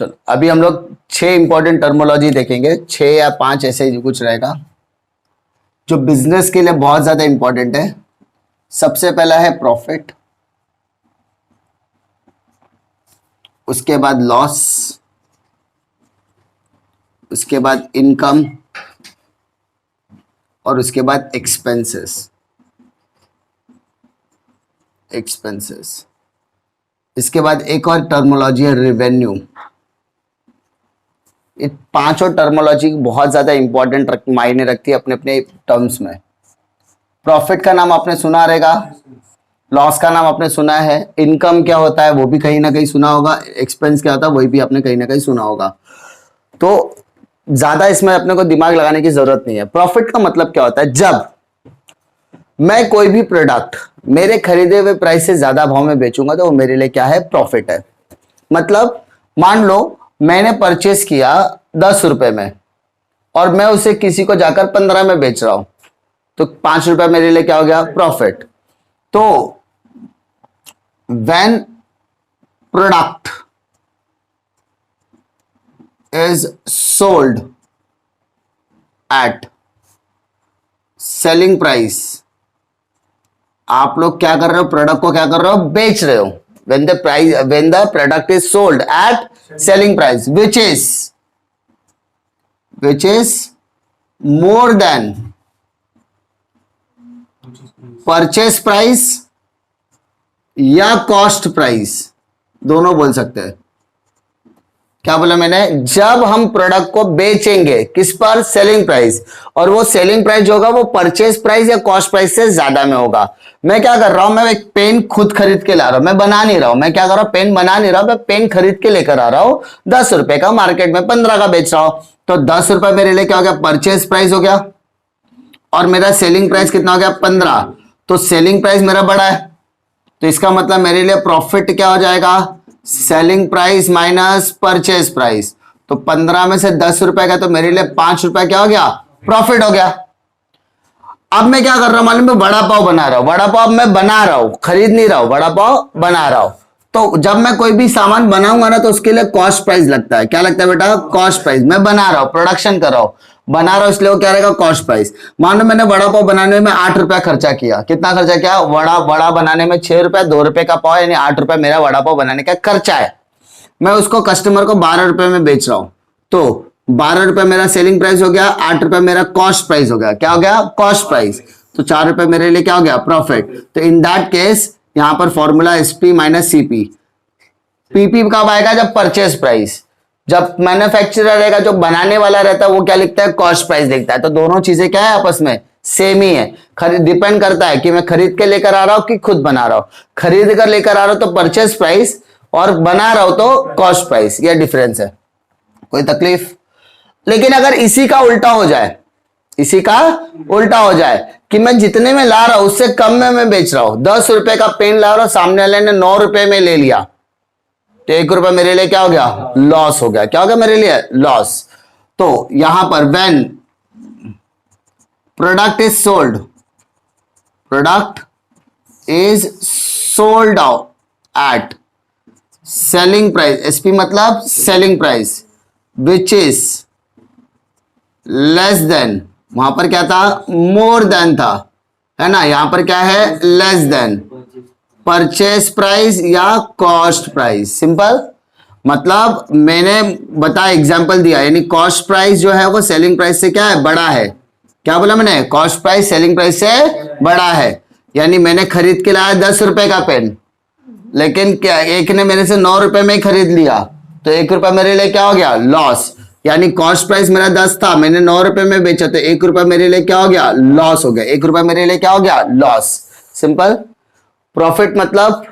चलो अभी हम लोग 6 इंपॉर्टेंट टर्मोलॉजी देखेंगे, 6 या 5 ऐसे ही कुछ रहेगा जो बिजनेस के लिए बहुत ज्यादा इंपॉर्टेंट है। सबसे पहला है प्रॉफिट, उसके बाद लॉस, उसके बाद इनकम और उसके बाद एक्सपेंसेस। इसके बाद एक और टर्मोलॉजी है रेवेन्यू। ये पांचों टर्मोलॉजी बहुत ज्यादा इंपॉर्टेंट मायने रखती है अपने अपने टर्म्स में। प्रॉफिट का नाम आपने सुना रहेगा, लॉस का नाम आपने सुना है, इनकम क्या होता है वो भी कहीं ना कहीं सुना होगा, एक्सपेंस क्या होता है वही भी आपने कहीं ना कहीं सुना होगा। तो ज्यादा इसमें अपने को दिमाग लगाने की जरूरत नहीं है। प्रॉफिट का मतलब क्या होता है, जब मैं कोई भी प्रोडक्ट मेरे खरीदे हुए प्राइस से ज्यादा भाव में बेचूंगा तो वो मेरे लिए क्या है, प्रॉफिट है। मतलब मान लो मैंने परचेस किया 10 रुपए में और मैं उसे किसी को जाकर 15 में बेच रहा हूं तो 5 रुपए मेरे लिए क्या हो गया, प्रॉफिट। तो when product is sold at selling price, आप लोग क्या कर रहे हो, प्रोडक्ट को क्या कर रहे हो, बेच रहे हो। when the product is sold at selling price which is more than purchase price या कॉस्ट प्राइस, दोनों बोल सकते हैं। क्या बोला मैंने, जब हम प्रोडक्ट को बेचेंगे किस पर, सेलिंग प्राइस, और वो सेलिंग प्राइस जो होगा वो परचेज प्राइस या कॉस्ट प्राइस से ज्यादा में होगा। मैं क्या कर रहा हूं, मैं एक पेन खुद खरीद के ला रहा हूं, मैं बना नहीं रहा हूं, मैं क्या कर रहा हूं, पेन बना नहीं रहा हूं, मैं पेन खरीद के लेकर आ रहा हूं 10 रुपए का, मार्केट में 15 का बेच रहा हूं। तो 10 रुपए मेरे लिए क्या हो गया, परचेज प्राइस हो गया, और मेरा सेलिंग प्राइस कितना हो गया, 15। तो सेलिंग प्राइस मेरा बड़ा है तो इसका मतलब मेरे लिए प्रॉफिट क्या हो जाएगा, selling price minus purchase price. तो 15 में से 10 रुपए का तो मेरे लिए 5 रुपए क्या हो गया, प्रॉफिट हो गया। अब मैं क्या कर रहा हूं मालूम, मैं वड़ा पाव बना रहा हूं, वड़ा पाव मैं बना रहा हूं, खरीद नहीं रहा हूं, वड़ा पाव बना रहा हूं। तो जब मैं कोई भी सामान बनाऊंगा ना तो उसके लिए कॉस्ट प्राइस लगता है। क्या लगता है बेटा, कॉस्ट प्राइस। मैं बना रहा हूं, प्रोडक्शन कर रहा हूं, बना रहा हूं, इसलिए वो क्या रहेगा, कॉस्ट प्राइस। मान लो मैंने वड़ा पाव बनाने में 8 रुपया खर्चा किया। कितना खर्चा किया, वड़ा बनाने में 6 रुपया, 2 रुपए का पाव, यानी 8 रुपया मेरा वड़ा पाव बनाने का खर्चा है। मैं उसको कस्टमर को 12 रुपए में बेच रहा हूं तो 12 रुपए मेरा सेलिंग प्राइस हो गया, 8 रुपए मेरा कॉस्ट प्राइस हो गया। क्या हो गया, कॉस्ट प्राइस। तो 4 रुपए मेरे लिए क्या हो गया, प्रॉफिट। तो इन दैट केस यहां पर formula SP minus CP. PP कब आएगा, जब परचेस प्राइस। जब मैन्युफैक्चरर रहेगा, जो बनाने वाला रहता है वो क्या लिखता है, कॉस्ट प्राइस लिखता है। तो दोनों चीजें क्या है, आपस में सेम ही है। डिपेंड करता है कि मैं खरीद के लेकर आ रहा हूं कि खुद बना रहा हूं। खरीद कर लेकर आ रहा हूं तो परचेस प्राइस, और बना रहा हूं तो कॉस्ट प्राइस, यह डिफरेंस है। कोई तकलीफ। लेकिन अगर इसी का उल्टा हो जाए, इसी का उल्टा हो जाए कि मैं जितने में ला रहा हूं उससे कम में मैं बेच रहा हूं, 10 रुपए का पेन ला रहा हूं, सामने वाले ने 9 रुपए में ले लिया, तो 1 रुपया मेरे लिए क्या हो गया, लॉस हो गया। क्या हो गया मेरे लिए, लॉस। तो यहां पर when product is sold, product is sold out at selling price, SP मतलब selling price, which is less than, वहां पर क्या था, मोर देन था, है ना, यहां पर क्या है, लेस देन परचेस प्राइस या कॉस्ट प्राइस। सिंपल। मतलब मैंने बताया, एग्जांपल दिया, यानी कॉस्ट प्राइस जो है वो सेलिंग प्राइस से क्या है, बड़ा है। क्या बोला मैंने, कॉस्ट प्राइस सेलिंग प्राइस से बड़ा है। यानी मैंने खरीद के लाया 10 रुपए का पेन, लेकिन क्या एक ने मेरे से 9 रुपए में ही खरीद लिया, तो 1 रुपया मेरे लिए क्या हो गया, लॉस। यानी कॉस्ट प्राइस मेरा 10 था, मैंने 9 रुपए में बेचा, तो 1 रुपया मेरे लिए क्या हो गया, लॉस हो गया। 1 रुपया मेरे लिए क्या हो गया, लॉस। सिंपल। प्रॉफिट मतलब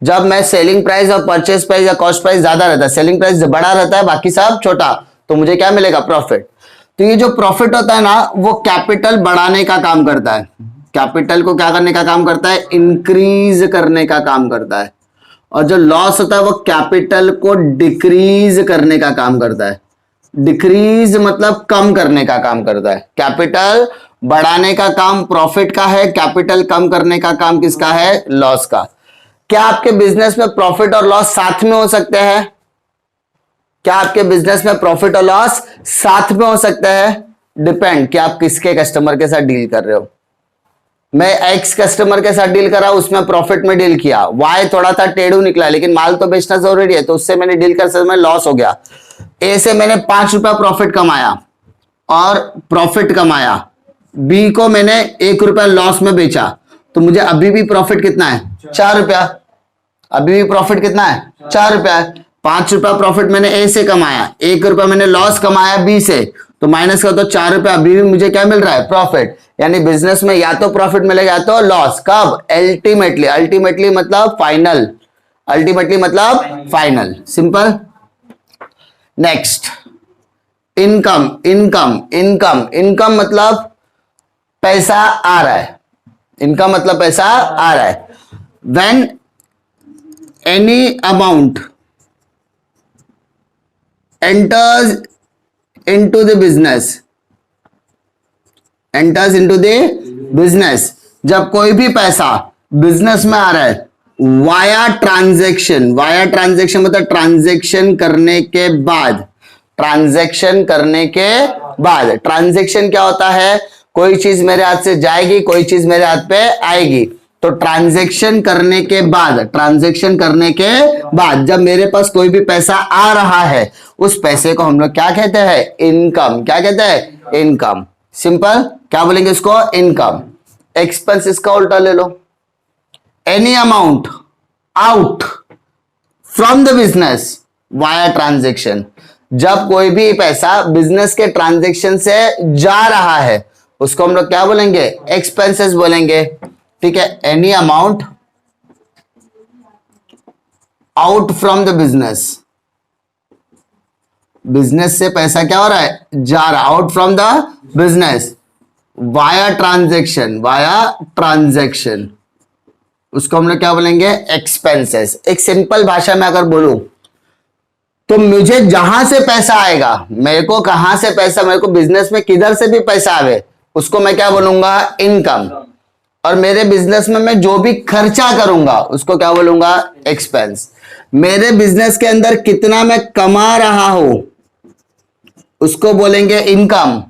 जब मैं सेलिंग प्राइस और परचेस प्राइस या कॉस्ट प्राइस ज्यादा रहता है, सेलिंग प्राइस बड़ा रहता है, बाकी सब छोटा, तो मुझे क्या मिलेगा, प्रॉफिट। तो ये जो प्रॉफिट होता है ना, वो कैपिटल बढ़ाने का काम करता है। कैपिटल को क्या करने का काम करता है, इंक्रीज करने का काम करता है। और जो लॉस होता है वो कैपिटल को डिक्रीज करने का काम करता है। डिक्रीज मतलब कम करने का काम करता है। कैपिटल बढ़ाने का काम प्रॉफिट का है, कैपिटल कम करने का काम किसका है, लॉस का। क्या आपके बिजनेस में प्रॉफिट और लॉस साथ में हो सकते हैं, क्या आपके बिजनेस में प्रॉफिट और लॉस साथ में हो सकता है? डिपेंड कि आप किसके कस्टमर के साथ डील कर रहे हो। मैं एक्स कस्टमर के साथ डील करा, उसमें प्रॉफिट में डील किया, वाई थोड़ा सा टेढ़ू निकला, लेकिन माल तो बेचना जरूरी है, तो उससे मैंने डील कर समय लॉस हो गया। ए से मैंने 5 रुपया प्रॉफिट कमाया और प्रॉफिट कमाया, बी को मैंने 1 रुपया लॉस में बेचा, तो मुझे अभी भी प्रॉफिट कितना है? 4 रुपया। अभी भी प्रॉफिट कितना है? 4 रुपया। 5 रुपया प्रॉफिट मैंने ए से कमाया, 1 रुपया मैंने लॉस कमाया बी से, तो माइनस कर दो 4 रुपया, अभी भी मुझे क्या मिल रहा है? प्रॉफिट। यानी बिजनेस में या तो प्रॉफिट मिलेगा या तो लॉस। कब? अल्टीमेटली। अल्टीमेटली मतलब फाइनल। अल्टीमेटली मतलब final. Simple. Next, income. Income income income मतलब पैसा आ रहा है। इनकम मतलब पैसा आ रहा है। When any amount enters into the business, enters into the business, जब कोई भी पैसा बिजनेस में आ रहा है वाया ट्रांजैक्शन। वाया ट्रांजैक्शन मतलब ट्रांजैक्शन करने के बाद। ट्रांजैक्शन करने के बाद। ट्रांजैक्शन क्या होता है? कोई चीज मेरे हाथ से जाएगी, कोई चीज मेरे हाथ पे आएगी, तो ट्रांजैक्शन करने के बाद, ट्रांजैक्शन करने के बाद जब मेरे पास कोई भी पैसा आ रहा है, उस पैसे को हम लोग क्या कहते हैं? इनकम। क्या कहते हैं? इनकम। सिंपल। क्या बोलेंगे इसको? इनकम। एक्सपेंस इसका उल्टा ले लो। Any amount out from the business via transaction, जब कोई भी पैसा बिजनेस के ट्रांजैक्शन से जा रहा है, उसको हम लोग क्या बोलेंगे? एक्सपेंसेस बोलेंगे। ठीक है। Any amount out from the business, business से पैसा क्या हो रहा है? जा रहा। Out from the business via transaction. Via transaction, उसको हम लोग क्या बोलेंगे? एक्सपेंसेस। एक सिंपल भाषा में अगर बोलूं तो मुझे जहां से पैसा आएगा, मेरे को कहां से पैसा, मेरे को बिजनेस में किधर से भी पैसा आवे, उसको मैं क्या बोलूंगा? इनकम। और मेरे बिजनेस में मैं जो भी खर्चा करूंगा उसको क्या बोलूंगा? एक्सपेंस। मेरे बिजनेस के अंदर कितना मैं कमा रहा हूं उसको बोलेंगे इनकम,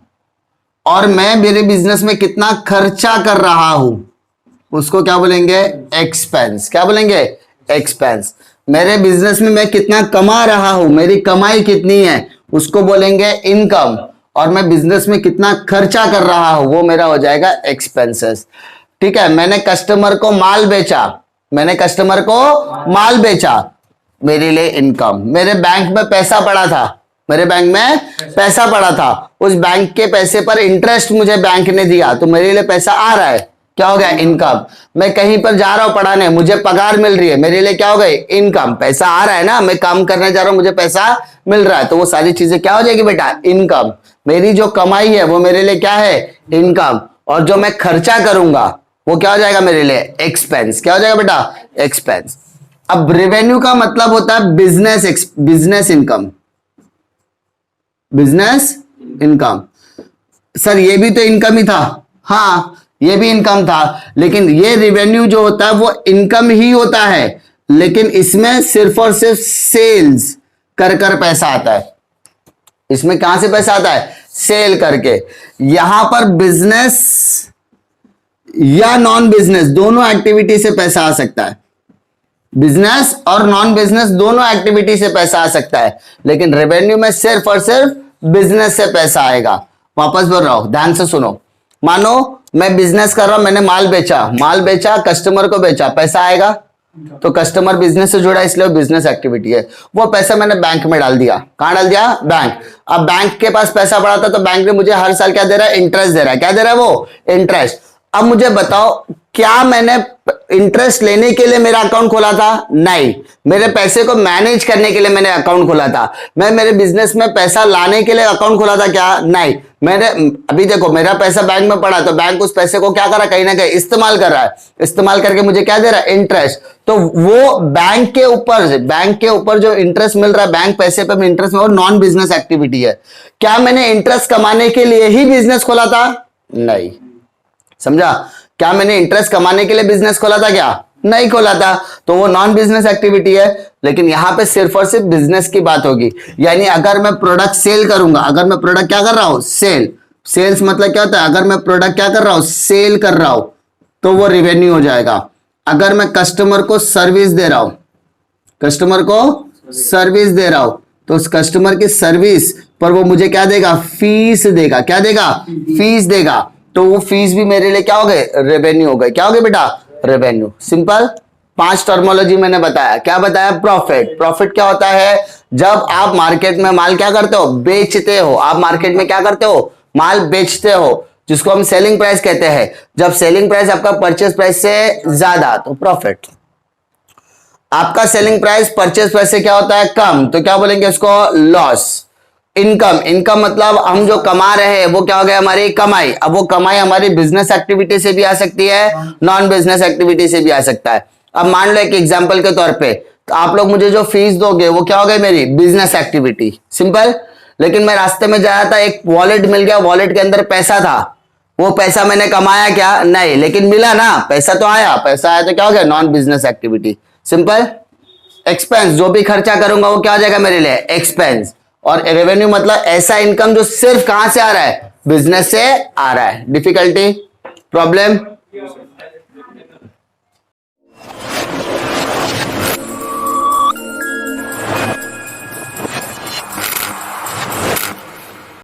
और मैं मेरे बिजनेस में कितना खर्चा कर रहा हूं उसको क्या बोलेंगे? एक्सपेंस। क्या बोलेंगे? एक्सपेंस। मेरे बिजनेस में मैं कितना कमा रहा हूं, मेरी कमाई कितनी है, उसको बोलेंगे इनकम, और मैं बिजनेस में कितना खर्चा कर रहा हूं वो मेरा हो जाएगा एक्सपेंसेस। ठीक है। मैंने कस्टमर को माल बेचा, मैंने कस्टमर को माल बेचा, मेरे लिए इनकम। मेरे बैंक में पैसा पड़ा था, मेरे बैंक में पैसा पड़ा था, उस बैंक के पैसे पर इंटरेस्ट मुझे बैंक ने दिया, तो मेरे लिए पैसा आ रहा है, क्या हो गया? इनकम। मैं कहीं पर जा रहा हूं पढ़ाने, मुझे पगार मिल रही है, मेरे लिए क्या हो गई? इनकम। पैसा आ रहा है ना, मैं काम करने जा रहा हूं, मुझे पैसा मिल रहा है, तो वो सारी चीजें क्या हो जाएगी बेटा? इनकम। मेरी जो कमाई है वो मेरे लिए क्या है? इनकम। और जो मैं खर्चा करूंगा वो क्या हो जाएगा मेरे लिए? एक्सपेंस। क्या हो जाएगा बेटा? एक्सपेंस। अब रेवेन्यू का मतलब होता है business income. Business income. Sir ये भी तो इनकम ही था। हाँ, ये भी इनकम था, लेकिन ये रेवेन्यू जो होता है वो इनकम ही होता है, लेकिन इसमें सिर्फ और सिर्फ सेल्स कर कर पैसा आता है। इसमें कहां से पैसा आता है? सेल करके। यहां पर बिजनेस या नॉन बिजनेस दोनों एक्टिविटी से पैसा आ सकता है। बिजनेस और नॉन बिजनेस दोनों एक्टिविटी से पैसा आ सकता है, लेकिन रेवेन्यू में सिर्फ और सिर्फ बिजनेस से पैसा आएगा। वापस बोल रहा हूं, ध्यान से सुनो। मानो मैं बिजनेस कर रहा हूं, मैंने माल बेचा, कस्टमर को बेचा, पैसा आएगा, तो कस्टमर बिजनेस से जुड़ा इसलिए बिजनेस एक्टिविटी है। वो पैसा मैंने बैंक में डाल दिया। कहां डाल दिया? बैंक। अब बैंक के पास पैसा पड़ा था, तो बैंक ने मुझे हर साल क्या दे रहा है? इंटरेस्ट दे रहा है। क्या दे रहा है वो? इंटरेस्ट। अब मुझे बताओ, क्या मैंने इंटरेस्ट लेने के लिए मेरा अकाउंट खोला था? नहीं, मेरे पैसे को मैनेज करने के लिए मैंने अकाउंट खोला था। मैं मेरे बिजनेस में पैसा लाने के लिए अकाउंट खोला था क्या? नहीं। मैंने अभी देखो, मेरा पैसा बैंक में पड़ा, तो बैंक उस पैसे को क्या कर रहा है? कहीं ना कहीं इस्तेमाल कर रहा है। इस्तेमाल करके मुझे क्या दे रहा है? इंटरेस्ट। तो वो बैंक के ऊपर जो इंटरेस्ट मिल रहा है, बैंक पैसे पर इंटरेस्ट में, वो नॉन बिजनेस एक्टिविटी है। क्या मैंने इंटरेस्ट कमाने के लिए ही बिजनेस खोला था? नहीं। समझा? क्या मैंने इंटरेस्ट कमाने के लिए बिजनेस खोला था क्या? नहीं खोला था, तो वो नॉन बिजनेस एक्टिविटी है। लेकिन यहां पे सिर्फ और सिर्फ बिजनेस की बात होगी। यानी अगर मैं प्रोडक्ट सेल करूंगा, अगर मैं प्रोडक्ट क्या कर रहा हूं, सेल, सेल्स मतलब क्या होता है, अगर मैं प्रोडक्ट क्या कर रहा हूं, सेल कर रहा हूं, तो वो रेवेन्यू हो जाएगा। अगर मैं कस्टमर को सर्विस दे रहा हूं, कस्टमर को सर्विस दे रहा हूं, तो उस कस्टमर की सर्विस पर वो मुझे क्या देगा, फीस देगा। क्या देगा, फीस देगा। तो वो फीस भी मेरे लिए क्या हो गए, रेवेन्यू हो गए। क्या हो गए बेटा, रेवेन्यू। सिंपल। 5 टर्मोलॉजी मैंने बताया। क्या बताया, प्रॉफिट। प्रॉफिट क्या होता है, जब आप मार्केट में माल क्या करते हो, बेचते हो। आप मार्केट में क्या करते हो, माल बेचते हो, जिसको हम सेलिंग प्राइस कहते हैं। जब सेलिंग प्राइस आपका परचेस प्राइस से ज्यादा, तो प्रॉफिट। आपका सेलिंग प्राइस परचेस प्राइस से क्या होता है, कम, तो क्या बोलेंगे इसको, लॉस। इनकम, इनकम मतलब हम जो कमा रहे हैं वो क्या हो गया, हमारी कमाई। अब वो कमाई हमारी बिजनेस एक्टिविटी से भी आ सकती है, नॉन बिजनेस एक्टिविटी से भी आ सकता है। अब मान लो एक एग्जांपल के तौर पे, तो आप लोग मुझे जो फीस दोगे वो क्या हो गई, मेरी बिजनेस एक्टिविटी। सिंपल। लेकिन मैं रास्ते में जा रहा था, एक वॉलेट मिल गया, वॉलेट के अंदर पैसा था, वो पैसा मैंने कमाया क्या, नहीं, लेकिन मिला ना, पैसा तो आया। पैसा आया तो क्या हो गया, non business activity. Simple. Expense, जो भी खर्चा करूंगा वो क्या हो जाएगा मेरे लिए, एक्सपेंस। और रेवेन्यू मतलब ऐसा इनकम जो सिर्फ कहां से आ रहा है, बिजनेस से आ रहा है। Difficulty, problem,